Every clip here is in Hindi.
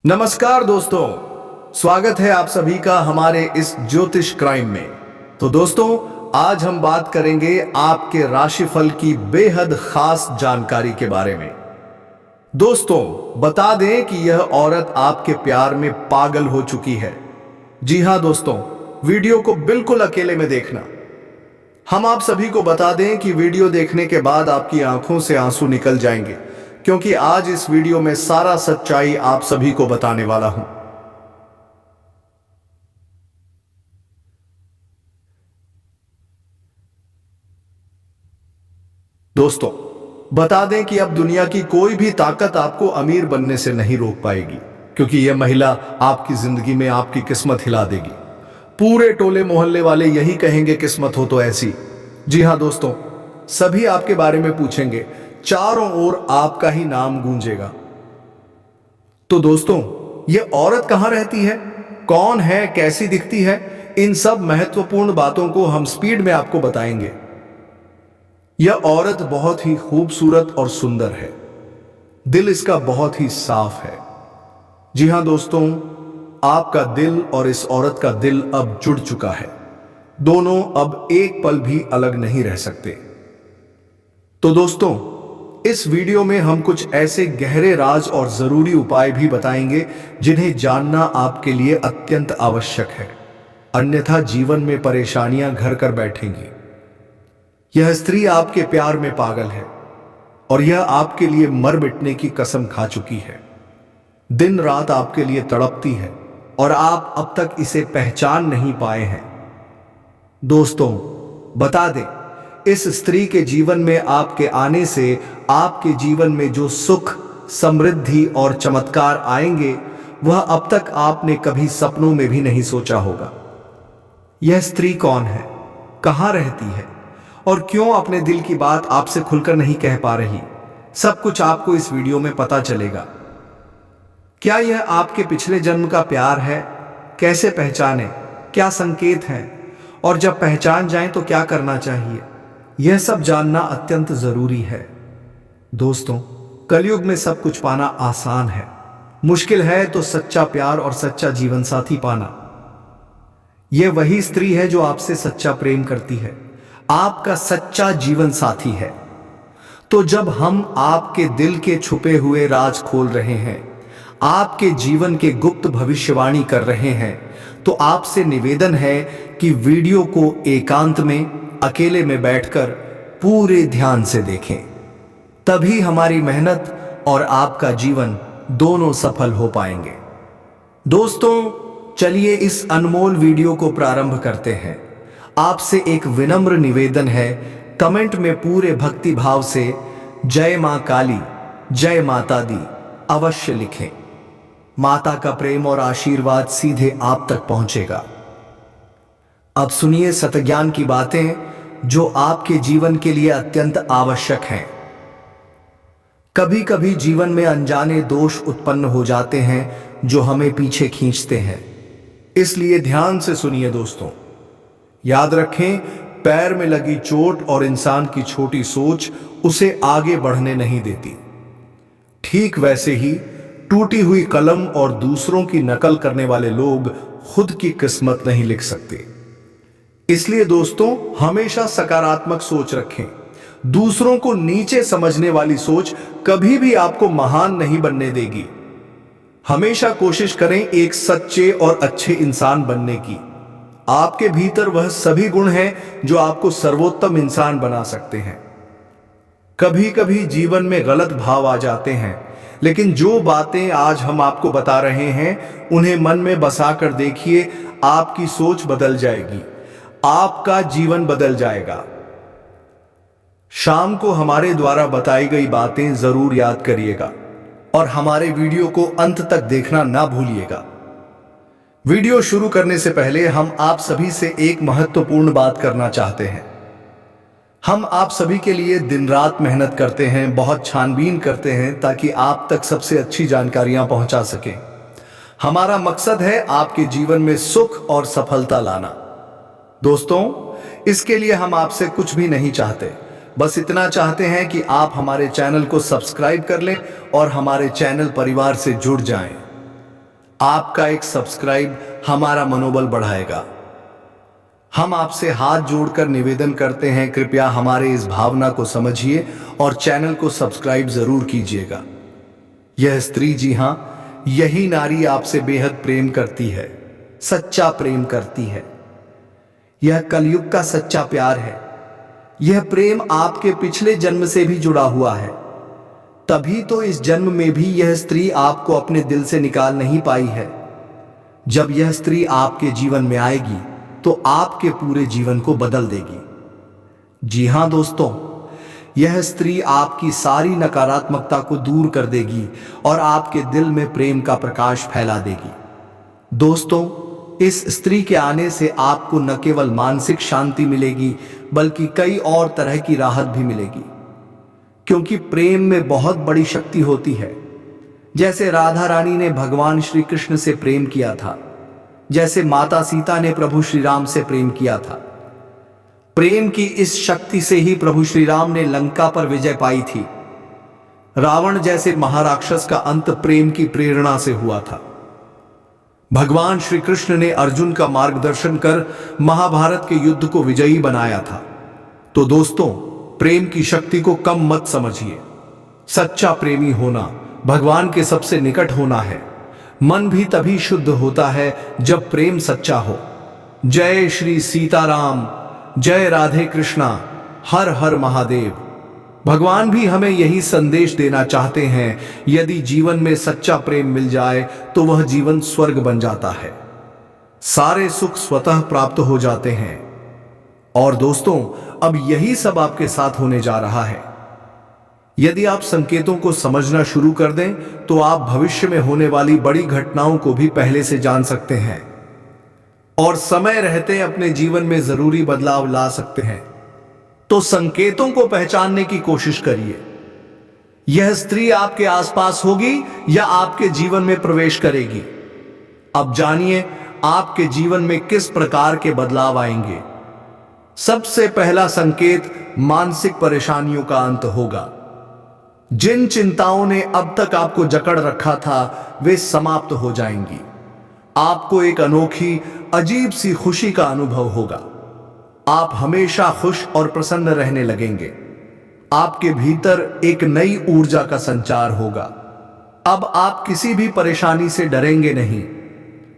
नमस्कार दोस्तों, स्वागत है आप सभी का हमारे इस ज्योतिष क्राइम में। तो दोस्तों, आज हम बात करेंगे आपके राशिफल की बेहद खास जानकारी के बारे में। दोस्तों, बता दें कि यह औरत आपके प्यार में पागल हो चुकी है। जी हां दोस्तों, वीडियो को बिल्कुल अकेले में देखना। हम आप सभी को बता दें कि वीडियो देखने के बाद आपकी आंखों से आंसू निकल जाएंगे, क्योंकि आज इस वीडियो में सारा सच्चाई आप सभी को बताने वाला हूं। दोस्तों, बता दें कि अब दुनिया की कोई भी ताकत आपको अमीर बनने से नहीं रोक पाएगी, क्योंकि यह महिला आपकी जिंदगी में आपकी किस्मत हिला देगी। पूरे टोले मोहल्ले वाले यही कहेंगे, किस्मत हो तो ऐसी। जी हां दोस्तों, सभी आपके बारे में पूछेंगे, चारों ओर आपका ही नाम गूंजेगा। तो दोस्तों, यह औरत कहां रहती है, कौन है, कैसी दिखती है, इन सब महत्वपूर्ण बातों को हम स्पीड में आपको बताएंगे। यह औरत बहुत ही खूबसूरत और सुंदर है। दिल इसका बहुत ही साफ है। जी हां दोस्तों, आपका दिल और इस औरत का दिल अब जुड़ चुका है। दोनों अब एक पल भी अलग नहीं रह सकते। तो दोस्तों, इस वीडियो में हम कुछ ऐसे गहरे राज और जरूरी उपाय भी बताएंगे जिन्हें जानना आपके लिए अत्यंत आवश्यक है, अन्यथा जीवन में परेशानियां घर कर बैठेंगी। यह स्त्री आपके प्यार में पागल है और यह आपके लिए मर मिटने की कसम खा चुकी है। दिन रात आपके लिए तड़पती है और आप अब तक इसे पहचान नहीं पाए हैं। दोस्तों, बता दें, इस स्त्री के जीवन में आपके आने से आपके जीवन में जो सुख, समृद्धि और चमत्कार आएंगे, वह अब तक आपने कभी सपनों में भी नहीं सोचा होगा। यह स्त्री कौन है, कहां रहती है और क्यों अपने दिल की बात आपसे खुलकर नहीं कह पा रही, सब कुछ आपको इस वीडियो में पता चलेगा। क्या यह आपके पिछले जन्म का प्यार है, कैसे पहचाने, क्या संकेत हैं, और जब पहचान जाएं तो क्या करना चाहिए, यह सब जानना अत्यंत जरूरी है। दोस्तों, कलयुग में सब कुछ पाना आसान है, मुश्किल है तो सच्चा प्यार और सच्चा जीवन साथी पाना। यह वही स्त्री है जो आपसे सच्चा प्रेम करती है, आपका सच्चा जीवन साथी है। तो जब हम आपके दिल के छुपे हुए राज खोल रहे हैं, आपके जीवन के गुप्त भविष्यवाणी कर रहे हैं, तो आपसे निवेदन है कि वीडियो को एकांत में, अकेले में बैठकर पूरे ध्यान से देखें। तभी हमारी मेहनत और आपका जीवन दोनों सफल हो पाएंगे। दोस्तों, चलिए इस अनमोल वीडियो को प्रारंभ करते हैं। आपसे एक विनम्र निवेदन है, कमेंट में पूरे भक्ति भाव से जय मां काली, जय माता दी अवश्य लिखें। माता का प्रेम और आशीर्वाद सीधे आप तक पहुंचेगा। अब सुनिए सत्य ज्ञान की बातें जो आपके जीवन के लिए अत्यंत आवश्यक हैं। कभी कभी जीवन में अनजाने दोष उत्पन्न हो जाते हैं जो हमें पीछे खींचते हैं, इसलिए ध्यान से सुनिए दोस्तों। याद रखें, पैर में लगी चोट और इंसान की छोटी सोच उसे आगे बढ़ने नहीं देती। ठीक वैसे ही टूटी हुई कलम और दूसरों की नकल करने वाले लोग खुद की किस्मत नहीं लिख सकते। इसलिए दोस्तों, हमेशा सकारात्मक सोच रखें। दूसरों को नीचे समझने वाली सोच कभी भी आपको महान नहीं बनने देगी। हमेशा कोशिश करें एक सच्चे और अच्छे इंसान बनने की। आपके भीतर वह सभी गुण हैं जो आपको सर्वोत्तम इंसान बना सकते हैं। कभी कभी जीवन में गलत भाव आ जाते हैं, लेकिन जो बातें आज हम आपको बता रहे हैं उन्हें मन में बसा कर देखिए, आपकी सोच बदल जाएगी, आपका जीवन बदल जाएगा। शाम को हमारे द्वारा बताई गई बातें जरूर याद करिएगा और हमारे वीडियो को अंत तक देखना ना भूलिएगा। वीडियो शुरू करने से पहले हम आप सभी से एक महत्वपूर्ण बात करना चाहते हैं। हम आप सभी के लिए दिन रात मेहनत करते हैं, बहुत छानबीन करते हैं ताकि आप तक सबसे अच्छी जानकारियां पहुंचा सकें। हमारा मकसद है आपके जीवन में सुख और सफलता लाना। दोस्तों, इसके लिए हम आपसे कुछ भी नहीं चाहते, बस इतना चाहते हैं कि आप हमारे चैनल को सब्सक्राइब कर लें और हमारे चैनल परिवार से जुड़ जाएं। आपका एक सब्सक्राइब हमारा मनोबल बढ़ाएगा। हम आपसे हाथ जोड़कर निवेदन करते हैं, कृपया हमारे इस भावना को समझिए और चैनल को सब्सक्राइब जरूर कीजिएगा। यह स्त्री, जी हां, यही नारी आपसे बेहद प्रेम करती है, सच्चा प्रेम करती है। यह कलयुग का सच्चा प्यार है। यह प्रेम आपके पिछले जन्म से भी जुड़ा हुआ है, तभी तो इस जन्म में भी यह स्त्री आपको अपने दिल से निकाल नहीं पाई है। जब यह स्त्री आपके जीवन में आएगी तो आपके पूरे जीवन को बदल देगी। जी हां दोस्तों, यह स्त्री आपकी सारी नकारात्मकता को दूर कर देगी और आपके दिल में प्रेम का प्रकाश फैला देगी। दोस्तों, इस स्त्री के आने से आपको न केवल मानसिक शांति मिलेगी बल्कि कई और तरह की राहत भी मिलेगी, क्योंकि प्रेम में बहुत बड़ी शक्ति होती है। जैसे राधा रानी ने भगवान श्री कृष्ण से प्रेम किया था, जैसे माता सीता ने प्रभु श्री राम से प्रेम किया था। प्रेम की इस शक्ति से ही प्रभु श्री राम ने लंका पर विजय पाई थी। रावण जैसे महाराक्षस का अंत प्रेम की प्रेरणा से हुआ था। भगवान श्री कृष्ण ने अर्जुन का मार्गदर्शन कर महाभारत के युद्ध को विजयी बनाया था। तो दोस्तों, प्रेम की शक्ति को कम मत समझिए। सच्चा प्रेमी होना भगवान के सबसे निकट होना है। मन भी तभी शुद्ध होता है जब प्रेम सच्चा हो। जय श्री सीताराम, जय राधे कृष्णा, हर हर महादेव। भगवान भी हमें यही संदेश देना चाहते हैं, यदि जीवन में सच्चा प्रेम मिल जाए तो वह जीवन स्वर्ग बन जाता है। सारे सुख स्वतः प्राप्त हो जाते हैं। और दोस्तों, अब यही सब आपके साथ होने जा रहा है। यदि आप संकेतों को समझना शुरू कर दें तो आप भविष्य में होने वाली बड़ी घटनाओं को भी पहले से जान सकते हैं और समय रहते अपने जीवन में जरूरी बदलाव ला सकते हैं। तो संकेतों को पहचानने की कोशिश करिए। यह स्त्री आपके आसपास होगी या आपके जीवन में प्रवेश करेगी? अब जानिए आपके जीवन में किस प्रकार के बदलाव आएंगे। सबसे पहला संकेत मानसिक परेशानियों का अंत होगा। जिन चिंताओं ने अब तक आपको जकड़ रखा था वे समाप्त हो जाएंगी। आपको एक अनोखी अजीब सी खुशी का अनुभव होगा। आप हमेशा खुश और प्रसन्न रहने लगेंगे। आपके भीतर एक नई ऊर्जा का संचार होगा। अब आप किसी भी परेशानी से डरेंगे नहीं।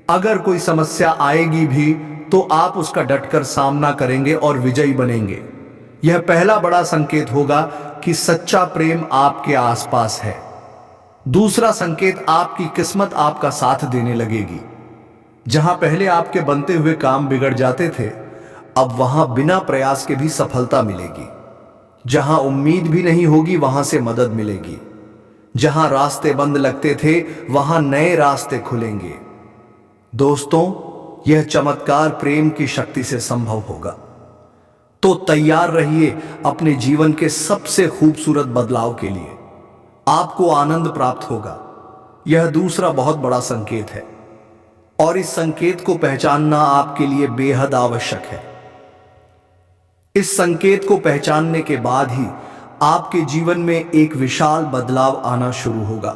अगर कोई समस्या आएगी भी तो आप उसका डटकर सामना करेंगे और विजयी बनेंगे। यह पहला बड़ा संकेत होगा कि सच्चा प्रेम आपके आसपास है। दूसरा संकेत, आपकी किस्मत आपका साथ देने लगेगी। जहां पहले आपके बनते हुए काम बिगड़ जाते थे, अब वहां बिना प्रयास के भी सफलता मिलेगी। जहां उम्मीद भी नहीं होगी वहां से मदद मिलेगी। जहां रास्ते बंद लगते थे वहां नए रास्ते खुलेंगे। दोस्तों, यह चमत्कार प्रेम की शक्ति से संभव होगा। तो तैयार रहिए अपने जीवन के सबसे खूबसूरत बदलाव के लिए। आपको आनंद प्राप्त होगा। यह दूसरा बहुत बड़ा संकेत है और इस संकेत को पहचानना आपके लिए बेहद आवश्यक है। इस संकेत को पहचानने के बाद ही आपके जीवन में एक विशाल बदलाव आना शुरू होगा।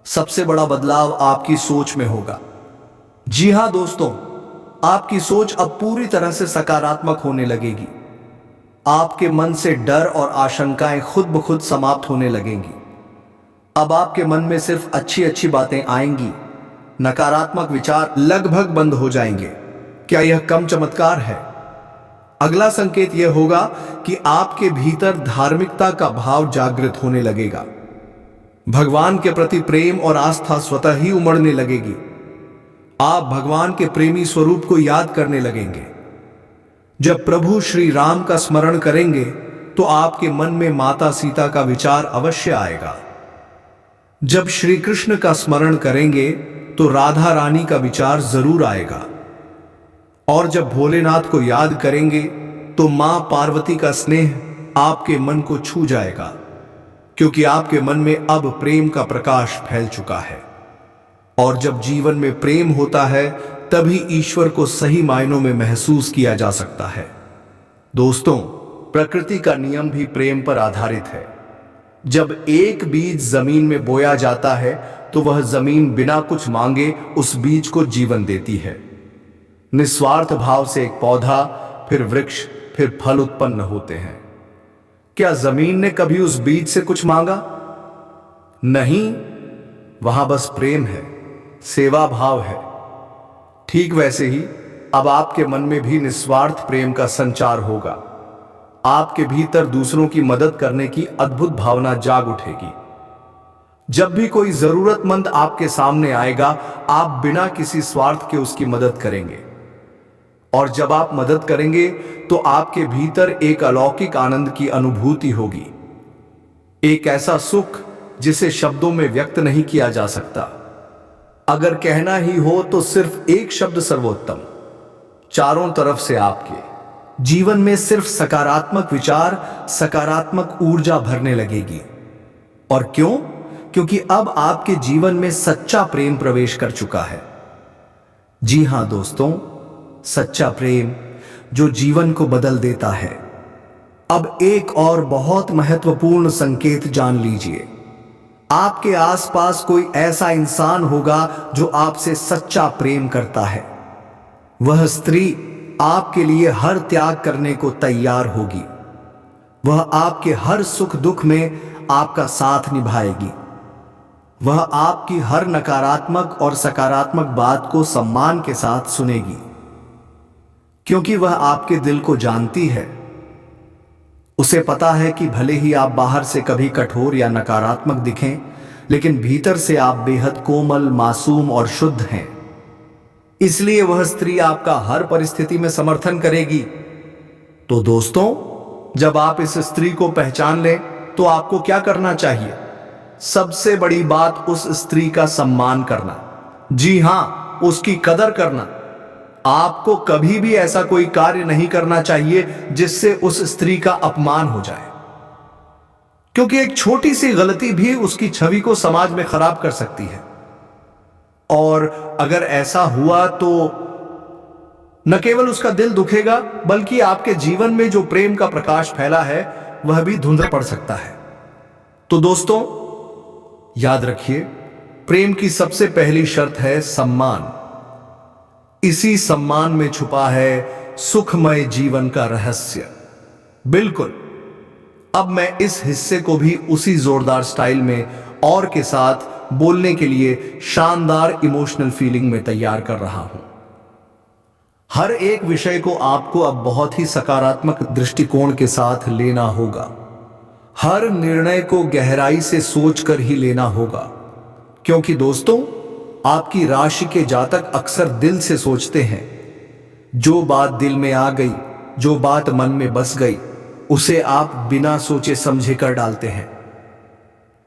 सबसे बड़ा बदलाव आपकी सोच में होगा। जी हां दोस्तों, आपकी सोच अब पूरी तरह से सकारात्मक होने लगेगी। आपके मन से डर और आशंकाएं खुद ब खुद समाप्त होने लगेंगी। अब आपके मन में सिर्फ अच्छी अच्छी बातें आएंगी। नकारात्मक विचार लगभग बंद हो जाएंगे। क्या यह कम चमत्कार है? अगला संकेत यह होगा कि आपके भीतर धार्मिकता का भाव जागृत होने लगेगा। भगवान के प्रति प्रेम और आस्था स्वतः ही उमड़ने लगेगी। आप भगवान के प्रेमी स्वरूप को याद करने लगेंगे। जब प्रभु श्री राम का स्मरण करेंगे तो आपके मन में माता सीता का विचार अवश्य आएगा। जब श्री कृष्ण का स्मरण करेंगे तो राधा रानी का विचार जरूर आएगा। और जब भोलेनाथ को याद करेंगे तो मां पार्वती का स्नेह आपके मन को छू जाएगा, क्योंकि आपके मन में अब प्रेम का प्रकाश फैल चुका है। और जब जीवन में प्रेम होता है तभी ईश्वर को सही मायनों में महसूस किया जा सकता है। दोस्तों, प्रकृति का नियम भी प्रेम पर आधारित है। जब एक बीज जमीन में बोया जाता है तो वह जमीन बिना कुछ मांगे उस बीज को जीवन देती है। निस्वार्थ भाव से एक पौधा, फिर वृक्ष, फिर फल उत्पन्न होते हैं। क्या जमीन ने कभी उस बीज से कुछ मांगा? नहीं, वहां बस प्रेम है, सेवा भाव है। ठीक वैसे ही अब आपके मन में भी निस्वार्थ प्रेम का संचार होगा। आपके भीतर दूसरों की मदद करने की अद्भुत भावना जाग उठेगी। जब भी कोई जरूरतमंद आपके सामने आएगा, आप बिना किसी स्वार्थ के उसकी मदद करेंगे। और जब आप मदद करेंगे तो आपके भीतर एक अलौकिक आनंद की अनुभूति होगी, एक ऐसा सुख जिसे शब्दों में व्यक्त नहीं किया जा सकता। अगर कहना ही हो तो सिर्फ एक शब्द सर्वोत्तम। चारों तरफ से आपके जीवन में सिर्फ सकारात्मक विचार, सकारात्मक ऊर्जा भरने लगेगी। और क्यों? क्योंकि अब आपके जीवन में सच्चा प्रेम प्रवेश कर चुका है। जी हां दोस्तों, सच्चा प्रेम जो जीवन को बदल देता है। अब एक और बहुत महत्वपूर्ण संकेत जान लीजिए। आपके आसपास कोई ऐसा इंसान होगा जो आपसे सच्चा प्रेम करता है। वह स्त्री आपके लिए हर त्याग करने को तैयार होगी। वह आपके हर सुख दुख में आपका साथ निभाएगी। वह आपकी हर नकारात्मक और सकारात्मक बात को सम्मान के साथ सुनेगी, क्योंकि वह आपके दिल को जानती है। उसे पता है कि भले ही आप बाहर से कभी कठोर या नकारात्मक दिखें, लेकिन भीतर से आप बेहद कोमल, मासूम और शुद्ध हैं। इसलिए वह स्त्री आपका हर परिस्थिति में समर्थन करेगी। तो दोस्तों, जब आप इस स्त्री को पहचान लें तो आपको क्या करना चाहिए? सबसे बड़ी बात, उस स्त्री का सम्मान करना। जी हां, उसकी कदर करना। आपको कभी भी ऐसा कोई कार्य नहीं करना चाहिए जिससे उस स्त्री का अपमान हो जाए, क्योंकि एक छोटी सी गलती भी उसकी छवि को समाज में खराब कर सकती है। और अगर ऐसा हुआ तो न केवल उसका दिल दुखेगा, बल्कि आपके जीवन में जो प्रेम का प्रकाश फैला है वह भी धुंधला पड़ सकता है। तो दोस्तों, याद रखिए, प्रेम की सबसे पहली शर्त है सम्मान। इसी सम्मान में छुपा है सुखमय जीवन का रहस्य। बिल्कुल। अब मैं इस हिस्से को भी उसी जोरदार स्टाइल में और के साथ बोलने के लिए शानदार इमोशनल फीलिंग में तैयार कर रहा हूं। हर एक विषय को आपको अब बहुत ही सकारात्मक दृष्टिकोण के साथ लेना होगा। हर निर्णय को गहराई से सोचकर ही लेना होगा, क्योंकि दोस्तों, आपकी राशि के जातक अक्सर दिल से सोचते हैं। जो बात दिल में आ गई, जो बात मन में बस गई, उसे आप बिना सोचे समझे कर डालते हैं।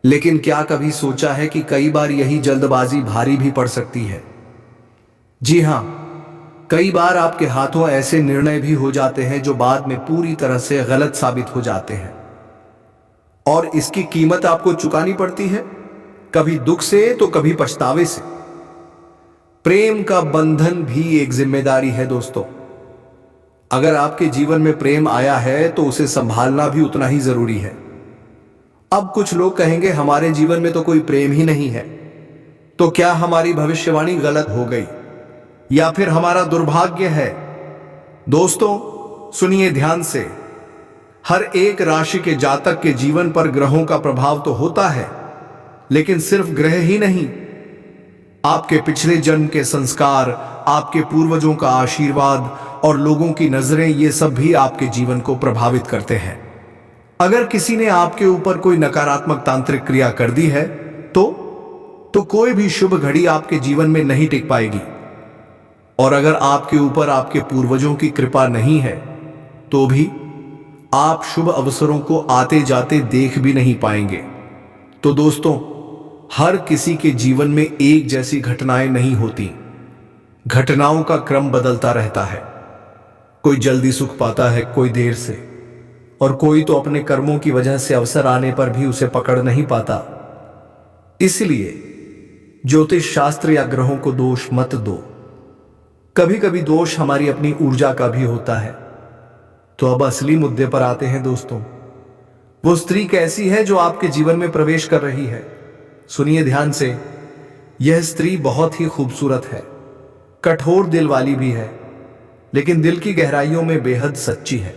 लेकिन क्या कभी सोचा है कि कई बार यही जल्दबाजी भारी भी पड़ सकती है? जी हां, कई बार आपके हाथों ऐसे निर्णय भी हो जाते हैं जो बाद में पूरी तरह से गलत साबित हो जाते हैं, और इसकी कीमत आपको चुकानी पड़ती है, कभी दुख से तो कभी पछतावे से। प्रेम का बंधन भी एक जिम्मेदारी है दोस्तों। अगर आपके जीवन में प्रेम आया है तो उसे संभालना भी उतना ही जरूरी है। अब कुछ लोग कहेंगे, हमारे जीवन में तो कोई प्रेम ही नहीं है, तो क्या हमारी भविष्यवाणी गलत हो गई या फिर हमारा दुर्भाग्य है? दोस्तों सुनिए ध्यान से। हर एक राशि के जातक के जीवन पर ग्रहों का प्रभाव तो होता है, लेकिन सिर्फ ग्रह ही नहीं, आपके पिछले जन्म के संस्कार, आपके पूर्वजों का आशीर्वाद और लोगों की नजरें, ये सब भी आपके जीवन को प्रभावित करते हैं। अगर किसी ने आपके ऊपर कोई नकारात्मक तांत्रिक क्रिया कर दी है तो कोई भी शुभ घड़ी आपके जीवन में नहीं टिक पाएगी। और अगर आपके ऊपर आपके पूर्वजों की कृपा नहीं है तो भी आप शुभ अवसरों को आते जाते देख भी नहीं पाएंगे। तो दोस्तों, हर किसी के जीवन में एक जैसी घटनाएं नहीं होती। घटनाओं का क्रम बदलता रहता है। कोई जल्दी सुख पाता है, कोई देर से, और कोई तो अपने कर्मों की वजह से अवसर आने पर भी उसे पकड़ नहीं पाता। इसलिए ज्योतिष शास्त्र या ग्रहों को दोष मत दो। कभी कभी दोष हमारी अपनी ऊर्जा का भी होता है। तो अब असली मुद्दे पर आते हैं दोस्तों। वो स्त्री कैसी है जो आपके जीवन में प्रवेश कर रही है? सुनिए ध्यान से। यह स्त्री बहुत ही खूबसूरत है, कठोर दिल वाली भी है, लेकिन दिल की गहराइयों में बेहद सच्ची है।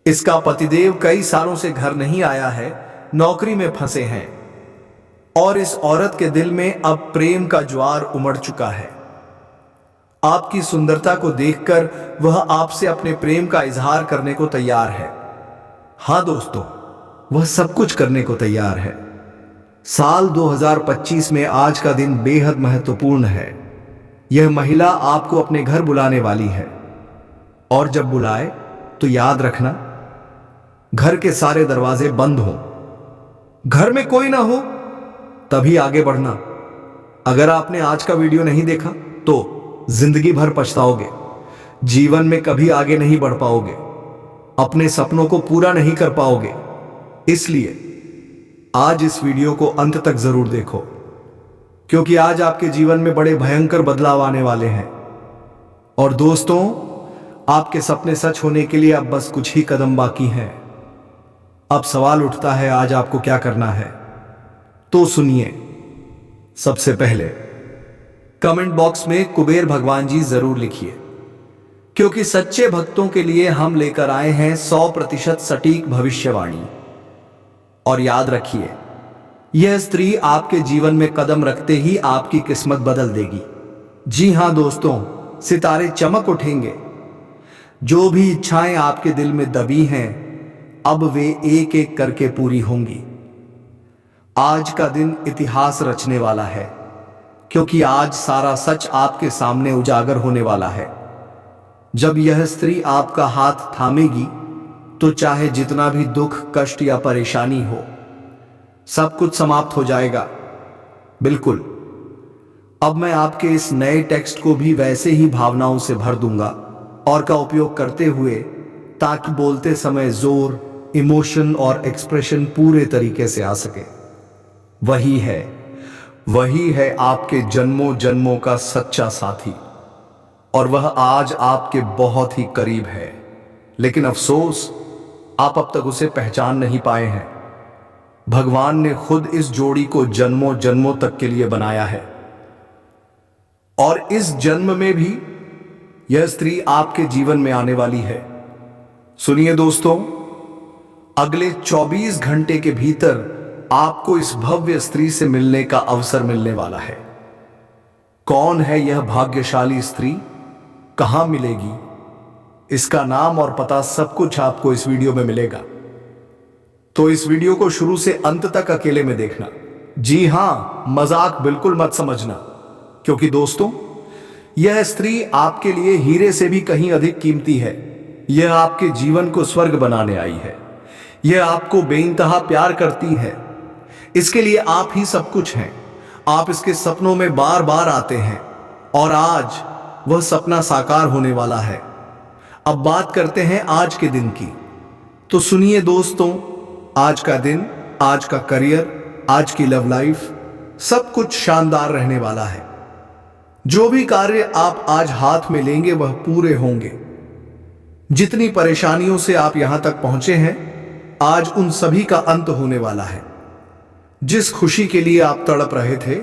इसका पतिदेव कई सालों से घर नहीं आया है, नौकरी में फंसे हैं, और इस औरत के दिल में अब प्रेम का ज्वार उमड़ चुका है। आपकी सुंदरता को देखकर वह आपसे अपने प्रेम का इजहार करने को तैयार है। हां दोस्तों, वह सब कुछ करने को तैयार है। साल 2025 में आज का दिन बेहद महत्वपूर्ण है। यह महिला आपको अपने घर बुलाने वाली है, और जब बुलाए तो याद रखना, घर के सारे दरवाजे बंद हों, घर में कोई ना हो, तभी आगे बढ़ना। अगर आपने आज का वीडियो नहीं देखा तो जिंदगी भर पछताओगे, जीवन में कभी आगे नहीं बढ़ पाओगे, अपने सपनों को पूरा नहीं कर पाओगे। इसलिए आज इस वीडियो को अंत तक जरूर देखो, क्योंकि आज आपके जीवन में बड़े भयंकर बदलाव आने वाले हैं। और दोस्तों, आपके सपने सच होने के लिए अब बस कुछ ही कदम बाकी हैं। अब सवाल उठता है, आज आपको क्या करना है? तो सुनिए। सबसे पहले कमेंट बॉक्स में कुबेर भगवान जी जरूर लिखिए, क्योंकि सच्चे भक्तों के लिए हम लेकर आए हैं 100% सटीक भविष्यवाणी। और याद रखिए, यह स्त्री आपके जीवन में कदम रखते ही आपकी किस्मत बदल देगी। जी हां दोस्तों, सितारे चमक उठेंगे। जो भी इच्छाएं आपके दिल में दबी हैं, अब वे एक एक करके पूरी होंगी। आज का दिन इतिहास रचने वाला है, क्योंकि आज सारा सच आपके सामने उजागर होने वाला है। जब यह स्त्री आपका हाथ थामेगी, तो चाहे जितना भी दुख, कष्ट या परेशानी हो, सब कुछ समाप्त हो जाएगा। बिल्कुल। अब मैं आपके इस नए टेक्स्ट को भी वैसे ही भावनाओं से भर दूंगा और का उपयोग करते हुए, ताकि बोलते समय जोर, इमोशन और एक्सप्रेशन पूरे तरीके से आ सके। वही है आपके जन्मों जन्मों का सच्चा साथी, और वह आज आपके बहुत ही करीब है। लेकिन अफसोस, आप अब तक उसे पहचान नहीं पाए हैं। भगवान ने खुद इस जोड़ी को जन्मों जन्मों तक के लिए बनाया है, और इस जन्म में भी यह स्त्री आपके जीवन में आने वाली है। सुनिए दोस्तों, अगले 24 घंटे के भीतर आपको इस भव्य स्त्री से मिलने का अवसर मिलने वाला है। कौन है यह भाग्यशाली स्त्री? कहां मिलेगी? इसका नाम और पता सब कुछ आपको इस वीडियो में मिलेगा। तो इस वीडियो को शुरू से अंत तक अकेले में देखना। जी हां, मजाक बिल्कुल मत समझना, क्योंकि दोस्तों, यह स्त्री आपके लिए हीरे से भी कहीं अधिक कीमती है। यह आपके जीवन को स्वर्ग बनाने आई है। यह आपको बेइंतहा प्यार करती है। इसके लिए आप ही सब कुछ हैं। आप इसके सपनों में बार बार आते हैं, और आज वह सपना साकार होने वाला है। अब बात करते हैं आज के दिन की। तो सुनिए दोस्तों, आज का दिन, आज का करियर, आज की लव लाइफ, सब कुछ शानदार रहने वाला है। जो भी कार्य आप आज हाथ में लेंगे वह पूरे होंगे। जितनी परेशानियों से आप यहां तक पहुंचे हैं, आज उन सभी का अंत होने वाला है। जिस खुशी के लिए आप तड़प रहे थे,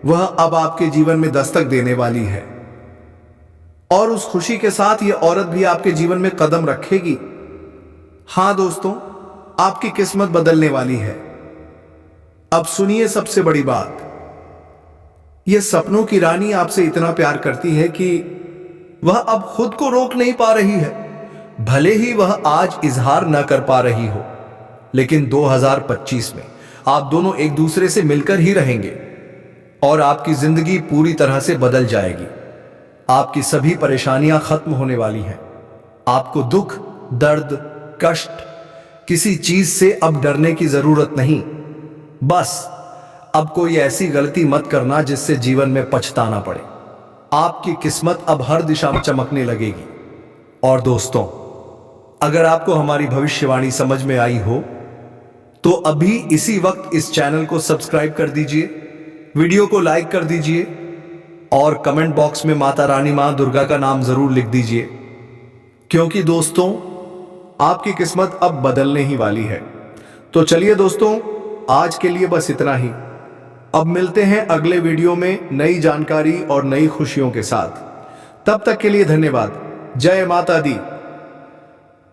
वह अब आपके जीवन में दस्तक देने वाली है, और उस खुशी के साथ यह औरत भी आपके जीवन में कदम रखेगी। हां दोस्तों, आपकी किस्मत बदलने वाली है। अब सुनिए सबसे बड़ी बात। यह सपनों की रानी आपसे इतना प्यार करती है कि वह अब खुद को रोक नहीं पा रही है। भले ही वह आज इजहार न कर पा रही हो, लेकिन 2025 में आप दोनों एक दूसरे से मिलकर ही रहेंगे, और आपकी जिंदगी पूरी तरह से बदल जाएगी। आपकी सभी परेशानियां खत्म होने वाली हैं। आपको दुख, दर्द, कष्ट, किसी चीज से अब डरने की जरूरत नहीं। बस अब कोई ऐसी गलती मत करना जिससे जीवन में पछताना पड़े। आपकी किस्मत अब हर दिशा में चमकने लगेगी। और दोस्तों, अगर आपको हमारी भविष्यवाणी समझ में आई हो, तो अभी इसी वक्त इस चैनल को सब्सक्राइब कर दीजिए, वीडियो को लाइक कर दीजिए, और कमेंट बॉक्स में माता रानी मां दुर्गा का नाम जरूर लिख दीजिए, क्योंकि दोस्तों, आपकी किस्मत अब बदलने ही वाली है। तो चलिए दोस्तों, आज के लिए बस इतना ही। अब मिलते हैं अगले वीडियो में नई जानकारी और नई खुशियों के साथ। तब तक के लिए धन्यवाद। जय माता दी।